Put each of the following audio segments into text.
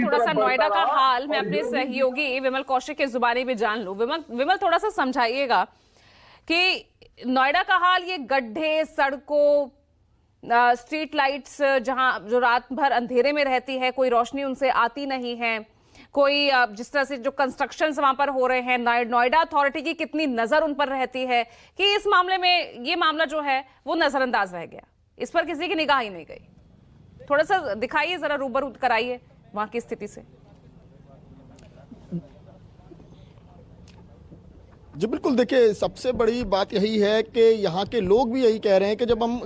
थोड़ा सा नोएडा का हाल मैं अपने सहयोगी विमल कौशिक के जुबानी में जान लूं। विमल थोड़ा सा समझाइएगा कि नोएडा का हाल, ये गड्ढे, सड़कों, स्ट्रीट लाइट्स जहां जो रात भर अंधेरे में रहती है, कोई रोशनी उनसे आती नहीं है, कोई जिस तरह से जो कंस्ट्रक्शंस वहां पर हो रहे हैं, नोएडा अथॉरिटी की कितनी नजर उन पर रहती है कि इस मामले में ये मामला जो है वो नजरअंदाज रह गया, इस पर किसी की निगाह ही नहीं गई। थोड़ा सा दिखाइए, जरा रूबरू कराइए वहां की स्थिति से। जी बिल्कुल, देखिए सबसे बड़ी बात यही है कि यहाँ के लोग भी यही कह रहे हैं कि जब हम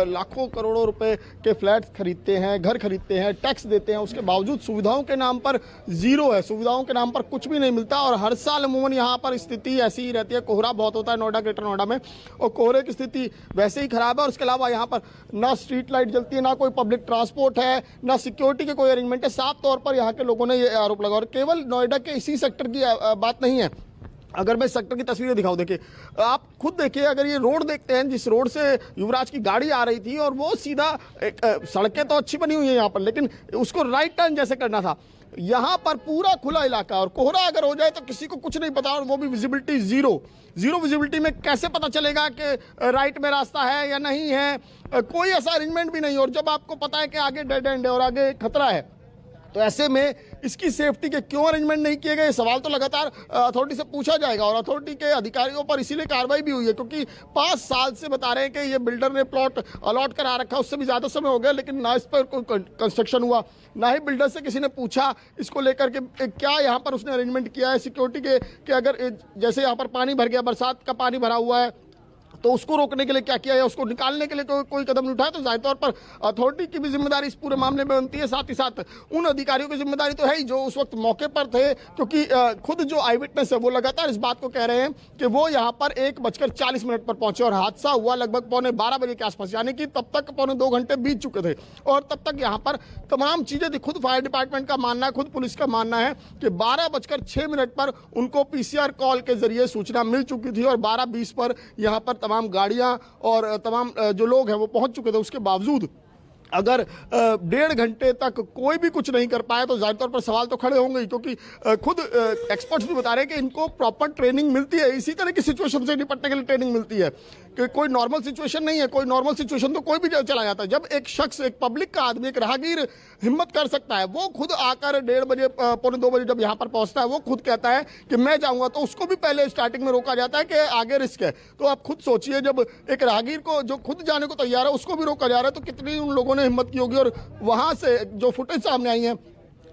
लाखों करोड़ों रुपए के फ्लैट्स खरीदते हैं, घर खरीदते हैं, टैक्स देते हैं, उसके बावजूद सुविधाओं के नाम पर जीरो है, सुविधाओं के नाम पर कुछ भी नहीं मिलता। और हर साल अमूमन यहाँ पर स्थिति ऐसी ही रहती है। कोहरा बहुत होता है नोएडा, ग्रेटर नोएडा में, और कोहरे की स्थिति वैसे ही खराब है। और उसके अलावा यहाँ पर ना स्ट्रीट लाइट जलती है, ना कोई पब्लिक ट्रांसपोर्ट है, ना सिक्योरिटी के कोई अरेंजमेंट है। साफ तौर पर यहाँ के लोगों ने ये आरोप लगाया। और केवल नोएडा के इसी सेक्टर की बात नहीं है। अगर मैं सेक्टर की तस्वीरें दिखाऊं, देखिए आप खुद देखिए, अगर ये रोड देखते हैं जिस रोड से युवराज की गाड़ी आ रही थी, और वो सीधा सड़कें तो अच्छी बनी हुई है यहाँ पर, लेकिन उसको राइट टर्न जैसे करना था। यहाँ पर पूरा खुला इलाका, और कोहरा अगर हो जाए तो किसी को कुछ नहीं पता, और वो भी विजिबिलिटी जीरो विजिबिलिटी में कैसे पता चलेगा कि राइट में रास्ता है या नहीं है? कोई ऐसा अरेंजमेंट भी नहीं। और जब आपको पता है कि आगे डेड एंड है और आगे खतरा है, तो ऐसे में इसकी सेफ्टी के क्यों अरेंजमेंट नहीं किए गए, सवाल तो लगातार अथॉरिटी से पूछा जाएगा। और अथॉरिटी के अधिकारियों पर इसीलिए कार्रवाई भी हुई है क्योंकि 5 साल से बता रहे हैं कि ये बिल्डर ने प्लॉट अलॉट करा रखा, उससे भी ज़्यादा समय हो गया, लेकिन ना इस पर कोई कंस्ट्रक्शन हुआ, ना ही बिल्डर से किसी ने पूछा इसको लेकर के क्या यहाँ पर उसने अरेंजमेंट किया है सिक्योरिटी के, कि अगर जैसे यहाँ पर पानी भर गया, बरसात का पानी भरा हुआ है, तो उसको रोकने के लिए क्या किया है, उसको निकालने के लिए कोई कदम नहीं उठाया। तो जाहिर तौर पर अथॉरिटी की भी जिम्मेदारी इस पूरे मामले में बनती है। साथ ही साथ उन अधिकारियों की जिम्मेदारी तो है ही जो उस वक्त मौके पर थे, क्योंकि खुद जो आई विटनेस है वो लगातार इस बात को कह रहे हैं कि वो यहाँ पर 1:40 पर पहुंचे, और हादसा हुआ लगभग 12:15 बजे के आसपास, यानी कि तब तक 2.25 घंटे बीत चुके थे। और तब तक यहाँ पर तमाम चीजें थी। खुद फायर डिपार्टमेंट का मानना है, खुद पुलिस का मानना है कि 12:06 पर उनको पीसीआर कॉल के जरिए सूचना मिल चुकी थी, और 12:20 पर यहाँ पर तमाम गाड़ियां और तमाम जो लोग हैं वो पहुंच चुके थे। उसके बावजूद अगर 1.5 घंटे तक कोई भी कुछ नहीं कर पाया तो जाहिर तौर पर सवाल तो खड़े होंगे ही, क्योंकि खुद एक्सपर्ट्स भी बता रहे हैं कि इनको प्रॉपर ट्रेनिंग मिलती है, इसी तरह की सिचुएशन से निपटने के लिए ट्रेनिंग मिलती है, कि कोई नॉर्मल सिचुएशन नहीं है। कोई नॉर्मल सिचुएशन तो कोई भी चला जाता है। जब एक शख्स, एक पब्लिक का आदमी, एक राहगीर हिम्मत कर सकता है, वो खुद आकर 1:30 बजे 1:45 बजे जब यहाँ पर पहुंचता है, वो खुद कहता है कि मैं जाऊंगा, तो उसको भी पहले स्टार्टिंग में रोका जाता है कि आगे रिस्क है। तो आप खुद सोचिए, जब एक राहगीर को जो खुद जाने को तैयार है उसको भी रोका जा रहा है, तो कितनी उन लोगों ने हिम्मत की होगी। और वहां से जो फुटेज सामने आई है,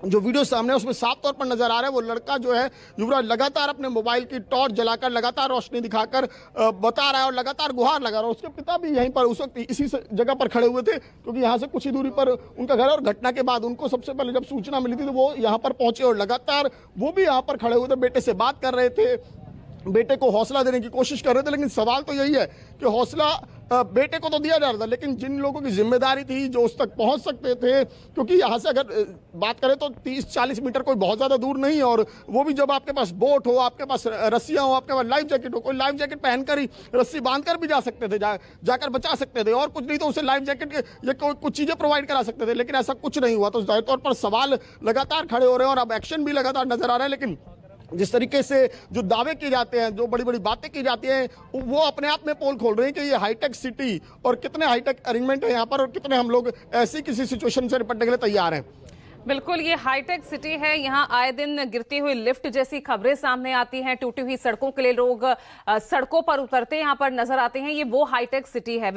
जो वीडियो सामने है, उसमें साफ तौर पर नजर आ रहा है वो लड़का जो है युवराज लगातार अपने मोबाइल की टॉर्च जलाकर, लगातार रोशनी दिखाकर बता रहा है, और लगातार गुहार लगा रहा है। उसके पिता भी यहीं पर उस वक्त इसी जगह पर खड़े हुए थे, क्योंकि यहाँ से कुछ ही दूरी पर उनका घर। और घटना के बाद उनको सबसे पहले जब सूचना मिली थी तो वो यहाँ पर पहुंचे, और लगातार वो भी यहाँ पर खड़े हुए थे, बेटे से बात कर रहे थे, बेटे को हौसला देने की कोशिश कर रहे थे। लेकिन सवाल तो यही है कि हौसला बेटे को तो दिया जा रहा था, लेकिन जिन लोगों की जिम्मेदारी थी जो उस तक पहुंच सकते थे, क्योंकि यहाँ से अगर बात करें तो 30-40 मीटर कोई बहुत ज़्यादा दूर नहीं है, और वो भी जब आपके पास बोट हो, आपके पास रस्सियाँ हो, आपके पास लाइफ जैकेट हो, कोई लाइफ जैकेट पहनकर ही रस्सी बांधकर भी जा सकते थे, जाकर बचा सकते थे, और कुछ नहीं तो उसे लाइफ जैकेट या कुछ चीज़ें प्रोवाइड करा सकते थे, लेकिन ऐसा कुछ नहीं हुआ। तो जाहिर तौर पर सवाल लगातार खड़े हो रहे हैं, और अब एक्शन भी लगातार नजर आ रहा है। लेकिन जिस तरीके से जो दावे किए जाते हैं, जो बड़ी बड़ी बातें की जाती हैं, वो अपने आप में पोल खोल रहे हैं कि ये हाईटेक सिटी और कितने हाईटेक अरेंजमेंट है यहाँ पर, और कितने हम लोग ऐसी किसी सिचुएशन से निपटने के लिए तैयार हैं। बिल्कुल, ये हाईटेक सिटी है। यहाँ आए दिन गिरती हुई लिफ्ट जैसी खबरें सामने आती हैं, टूटी हुई सड़कों के लिए लोग सड़कों पर उतरते यहाँ पर नजर आते हैं। ये वो हाईटेक सिटी है।